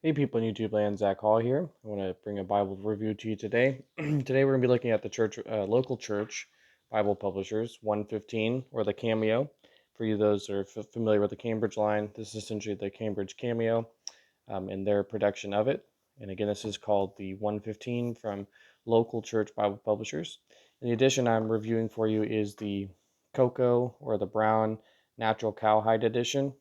Hey people in YouTube land, Zach Hall here. I want to bring a Bible review to you today. Today we're going to be looking at the local church Bible publishers 115 or the Cameo. For you those that are familiar with the Cambridge line, this is essentially the Cambridge Cameo and their production of it. And again, this is called the 115 from local church Bible publishers. In the edition I'm reviewing for you is the Cocoa or the Brown Natural Cowhide edition.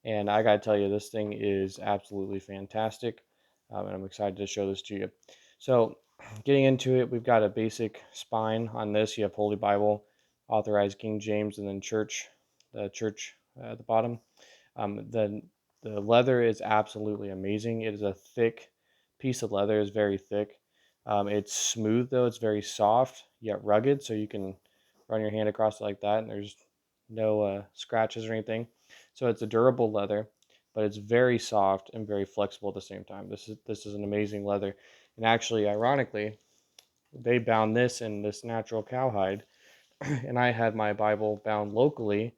And I gotta tell you, this thing is absolutely fantastic. And I'm excited to show this to you. So, getting into it, we've got a basic spine on this. You have Holy Bible, Authorized King James, and then the church at the bottom. The leather is absolutely amazing. It is a thick piece of leather. It's very thick. It's smooth though. It's very soft yet rugged, so you can run your hand across it like that, and there's no scratches or anything. So it's a durable leather, but it's very soft and very flexible at the same time. This is an amazing leather, and actually, ironically, they bound this in this natural cowhide, and I had my Bible bound locally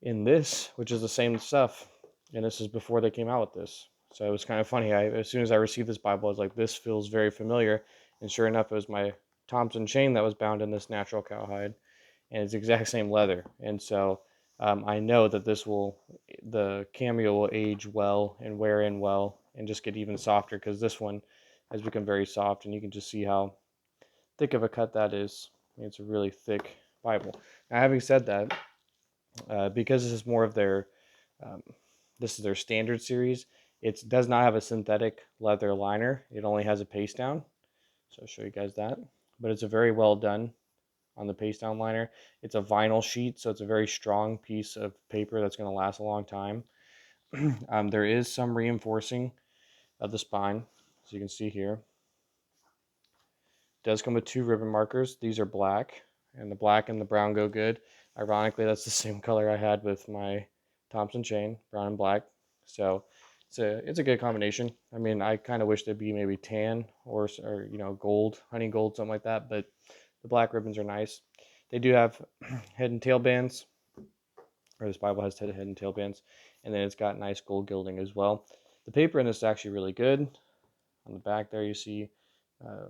in this, which is the same stuff. And this is before they came out with this. So it was kind of funny. As soon as I received this Bible, I was like, this feels very familiar. And sure enough, it was my Thompson chain that was bound in this natural cowhide. And it's the exact same leather. And so I know that the Cameo will age well and wear in well and just get even softer because this one has become very soft. And you can just see how thick of a cut that is. It's a really thick Bible. Now, having said that, because this is more of um, this is their standard series. It does not have a synthetic leather liner. It only has a paste down. So I'll show you guys that. But it's a very well done on the paste down liner. It's a vinyl sheet, so it's a very strong piece of paper that's going to last a long time. There is some reinforcing of the spine, as you can see here. It does come with two ribbon markers. These are black, and the black and the brown go good. Ironically, that's the same color I had with my Thompson chain, brown and black. So it's a good combination. I mean, I kind of wish they'd be maybe tan or gold, honey gold, something like that. But the black ribbons are nice. They do have head and tail bands, or this Bible has head and tail bands, and then it's got nice gold gilding as well. The paper in this is actually really good. On the back there, you see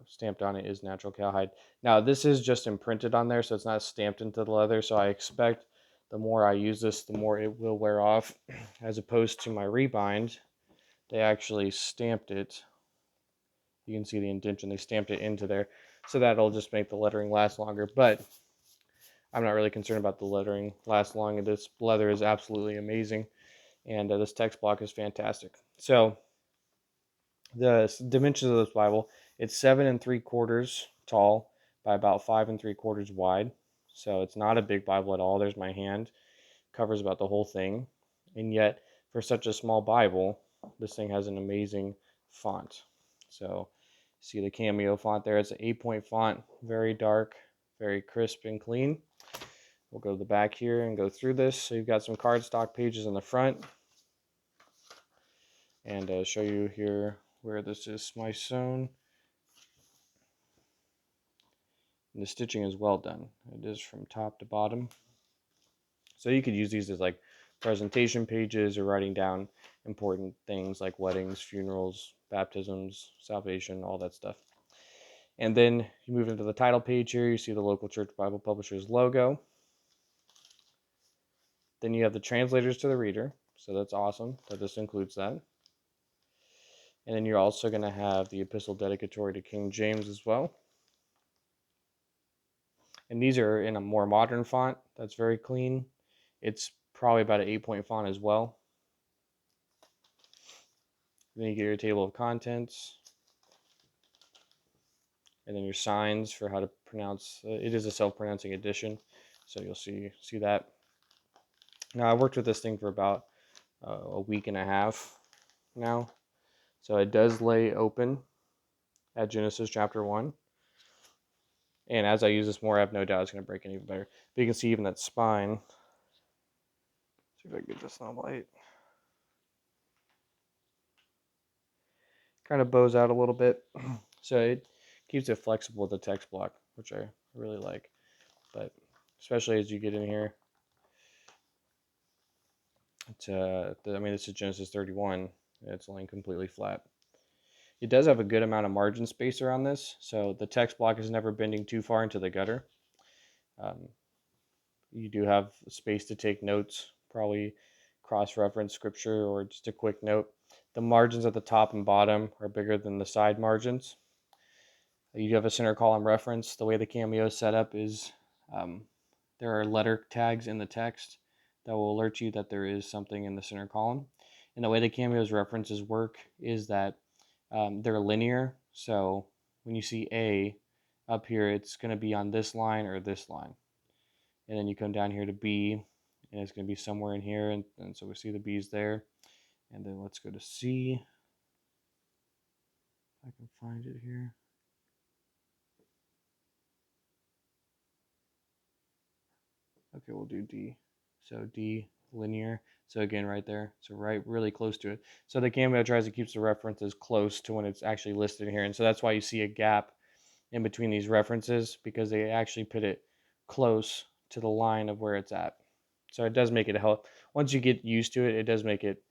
stamped on it is natural cowhide. Now, this is just imprinted on there, so it's not stamped into the leather. So I expect the more I use this, the more it will wear off, as opposed to my rebind. They actually stamped it. You can see the indentation. They stamped it into there, so that'll just make the lettering last longer. But I'm not really concerned about the lettering last long. This leather is absolutely amazing, and this text block is fantastic. So the dimensions of this Bible, it's 7 3/4 tall by about 5 3/4 wide. So it's not a big Bible at all. There's my hand, covers about the whole thing, and yet for such a small Bible, this thing has an amazing font. So see the Cameo font there. It's an 8-point font, very dark, very crisp and clean. We'll go to the back here and go through this. So you've got some cardstock pages in the front, and show you here where this is sewn. And the stitching is well done. It is from top to bottom. So you could use these as like presentation pages or writing down important things like weddings, funerals, baptisms, salvation, all that stuff. And then you move into the title page here. You see the local church Bible publisher's logo. Then you have the translators to the reader. So that's awesome that this includes that. And then you're also going to have the epistle dedicatory to King James as well. And these are in a more modern font that's very clean. It's probably about an 8-point font as well. Then you get your table of contents. And then your signs for how to pronounce. It is a self-pronouncing edition, so you'll see that. Now, I worked with this thing for about a week and a half now. So it does lay open at Genesis chapter 1. And as I use this more, I have no doubt it's going to break it even better. But you can see even that spine. See if I can get this on light. Kind of bows out a little bit. So it keeps it flexible with the text block, which I really like. But especially as you get in here. I mean, this is Genesis 31. It's laying completely flat. It does have a good amount of margin space around this, so the text block is never bending too far into the gutter. Um, you do have space to take notes, probably cross-reference scripture or just a quick note. The margins at the top and bottom are bigger than the side margins. You do have a center column reference. The way the Cameo is set up is um, there are letter tags in the text that will alert you that there is something in the center column. And the way the Cameo's references work is that they're linear. So when you see A up here, it's going to be on this line or this line. And then you come down here to B, and it's going to be somewhere in here. And so we see the B's there. And then let's go to C. If I can find it here. Okay, we'll do D. So D, linear. So again, right there. So right, really close to it. So the Cameo tries to keep the references close to when it's actually listed here. And so that's why you see a gap in between these references, because they actually put it close to the line of where it's at. So it does make it help. Once you get used to it, it does make it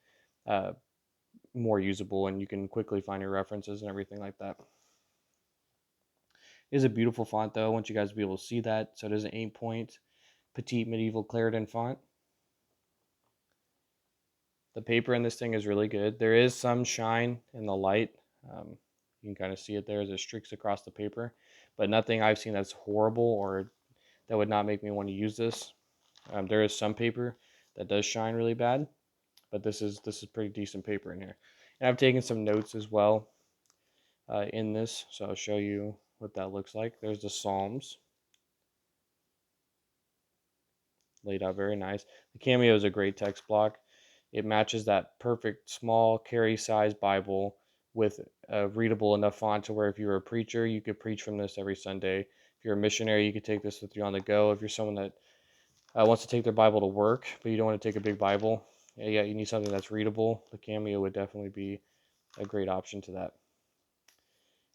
more usable, and you can quickly find your references and everything like that. It is a beautiful font, though. I want you guys to be able to see that. So it is an 8-point petite medieval Clarendon font. The paper in this thing is really good. There is some shine in the light. You can kind of see it there as it streaks across the paper, but nothing I've seen that's horrible or that would not make me want to use this. There is some paper that does shine really bad, but this is pretty decent paper in here. And I've taken some notes as well in this, so I'll show you what that looks like. There's the Psalms laid out very nice. The Cameo is a great text block. It matches that perfect small carry size Bible with a readable enough font to where if you're a preacher, you could preach from this every Sunday. If you're a missionary, you could take this with you on the go. If you're someone that wants to take their Bible to work, but you don't want to take a big Bible, yeah, you need something that's readable. The Cameo would definitely be a great option to that.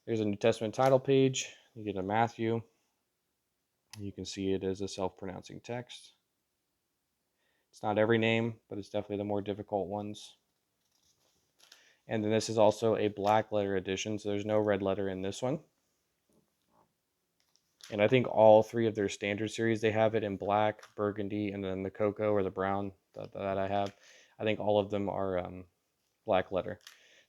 There's a New Testament title page. You get a Matthew. You can see it as a self-pronouncing text. It's not every name, but it's definitely the more difficult ones. And then this is also a black letter edition, so there's no red letter in this one. And I think all three of their standard series, they have it in black, burgundy, and then the cocoa or the brown that I have. I think all of them are black letter.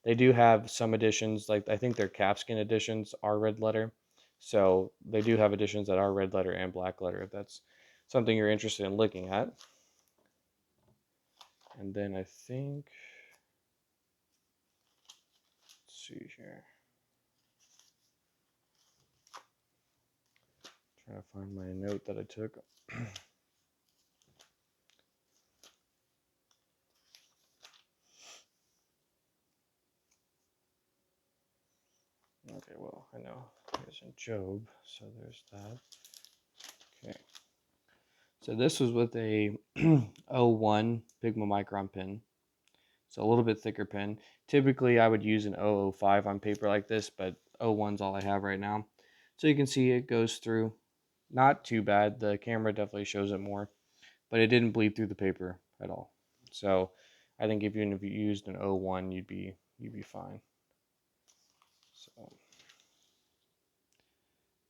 They do have some editions, like I think their calfskin editions are red letter. So they do have editions that are red letter and black letter, if that's something you're interested in looking at. And then I think, let's see here. Trying to find my note that I took. Okay, well, I know there's in Job, so there's that. Okay. So this was with a 01 Pigma Micron pen. So a little bit thicker pen. Typically, I would use an 005 on paper like this, but 01's all I have right now. So you can see it goes through. Not too bad. The camera definitely shows it more, but it didn't bleed through the paper at all. So I think if you used an 01, you'd be fine. So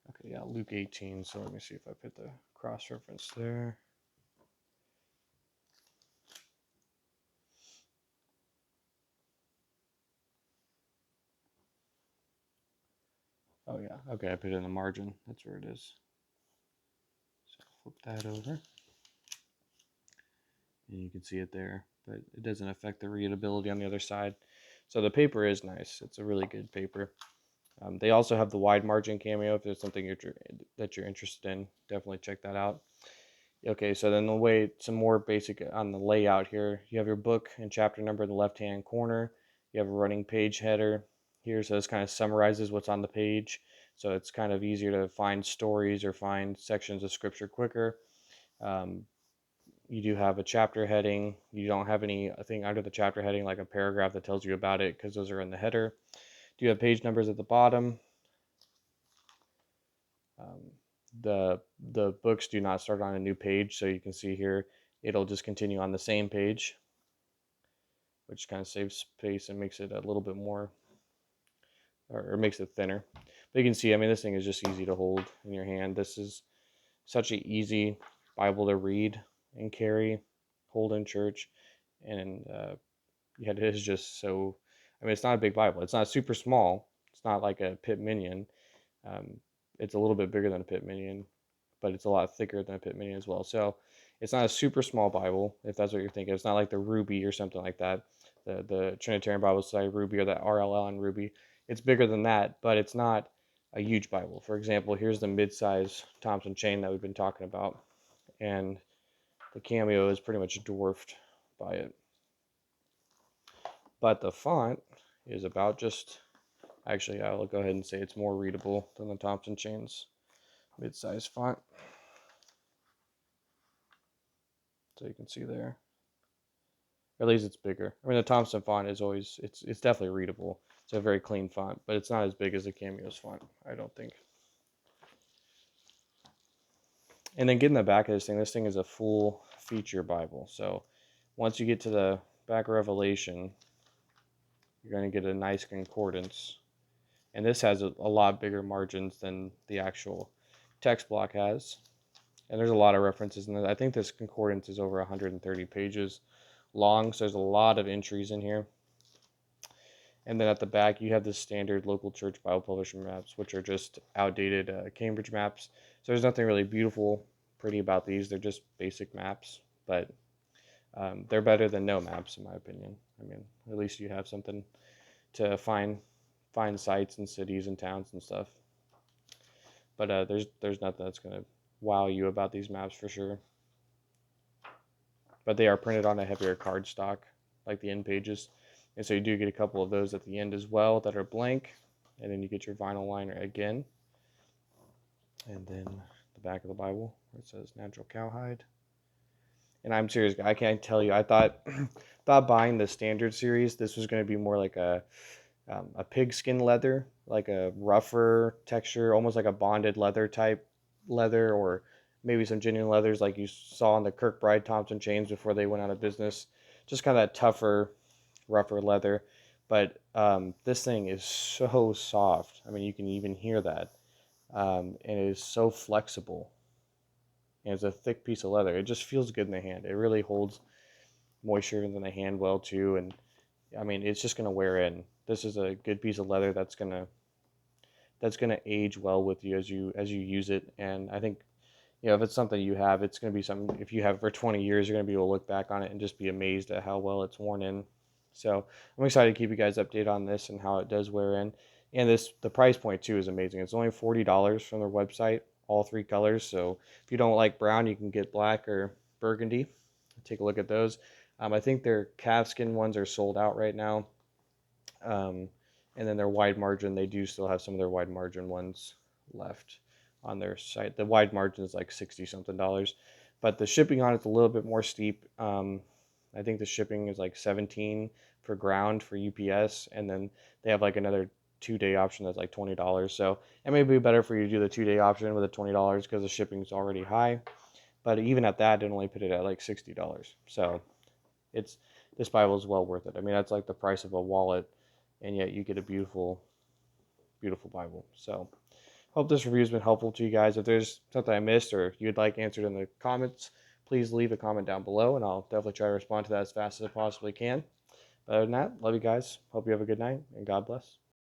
okay, yeah, Luke 18. So let me see if I put the cross reference there. Oh yeah, okay, I put it in the margin. That's where it is. So flip that over. And you can see it there, but it doesn't affect the readability on the other side. So the paper is nice. It's a really good paper. They also have the wide margin Cameo. If there's something that you're interested in, definitely check that out. Okay, so then the way, some more basic on the layout here. You have your book and chapter number in the left-hand corner. You have a running page header here, so this kind of summarizes what's on the page. So it's kind of easier to find stories or find sections of scripture quicker. You do have a chapter heading. You don't have anything under the chapter heading like a paragraph that tells you about it, because those are in the header. Do you have page numbers at the bottom? The books do not start on a new page, so you can see here it'll just continue on the same page. which kind of saves space and makes it a little bit more, or makes it thinner. But you can see, I mean, this thing is just easy to hold in your hand. This is such an easy Bible to read and carry, hold in church, and yeah, it is just so. I mean, it's not a big Bible. It's not super small. It's not like a Pit Minion. Um, it's a little bit bigger than a Pit Minion, but it's a lot thicker than a Pit Minion as well. So it's not a super small Bible, if that's what you're thinking. It's not like the Ruby or something like that, the Trinitarian Bible Society Ruby or the RLL and Ruby. It's bigger than that, but it's not a huge Bible. For example, here's the mid-size Thompson chain that we've been talking about, and the Cameo is pretty much dwarfed by it. But the font is about just, actually, I'll go ahead and say it's more readable than the Thompson chain's mid-size font. So you can see there. Or at least it's bigger. I mean, the Thompson font is always, it's definitely readable. It's a very clean font, but it's not as big as the Cameo's font, I don't think. And then getting the back of this thing is a full feature Bible. So once you get to the back of Revelation, you're going to get a nice concordance. And this has a lot bigger margins than the actual text block has. And there's a lot of references in it. I think this concordance is over 130 pages long, so there's a lot of entries in here. And then at the back, you have the standard local church Bible publisher maps, which are just outdated Cambridge maps. So there's nothing really beautiful, pretty about these. They're just basic maps, but they're better than no maps, in my opinion. I mean, at least you have something to find sites and cities and towns and stuff. But there's nothing that's going to wow you about these maps for sure. But they are printed on a heavier cardstock, like the end pages. And so you do get a couple of those at the end as well that are blank. And then you get your vinyl liner again. And then the back of the Bible where it says natural cowhide. And I'm serious, I can't tell you. I thought buying the standard series, this was going to be more like a pigskin leather, like a rougher texture, almost like a bonded leather type leather, or maybe some genuine leathers like you saw on the Kirkbride Thompson chains before they went out of business. Just kind of that tougher, rougher leather. But this thing is so soft. I mean, you can even hear that. And it is so flexible. And it's a thick piece of leather. It just feels good in the hand. It really holds moisture in the hand well too. And I mean, it's just gonna wear in. This is a good piece of leather that's gonna age well with you as you use it. And I think, you know, if it's something you have, it's gonna be something. If you have it for 20 years, you're gonna be able to look back on it and just be amazed at how well it's worn in. So I'm excited to keep you guys updated on this and how it does wear in. And the price point too is amazing. It's only $40 from their website, all three colors. So if you don't like brown, you can get black or burgundy. Take a look at those. I think their calfskin ones are sold out right now. And then their wide margin, they do still have some of their wide margin ones left on their site. The wide margin is like 60 something dollars, but the shipping on it's a little bit more steep. I think the shipping is like 17 for ground for UPS, and then they have like another 2-day option that's like $20. So it may be better for you to do the 2-day option with the $20 because the shipping is already high. But even at that, it only put it at like $60. So this Bible is well worth it. I mean, that's like the price of a wallet, and yet you get a beautiful, beautiful Bible. So hope this review has been helpful to you guys. If there's something I missed or you'd like answered in the comments, please leave a comment down below, and I'll definitely try to respond to that as fast as I possibly can. But other than that, love you guys. Hope you have a good night, and God bless.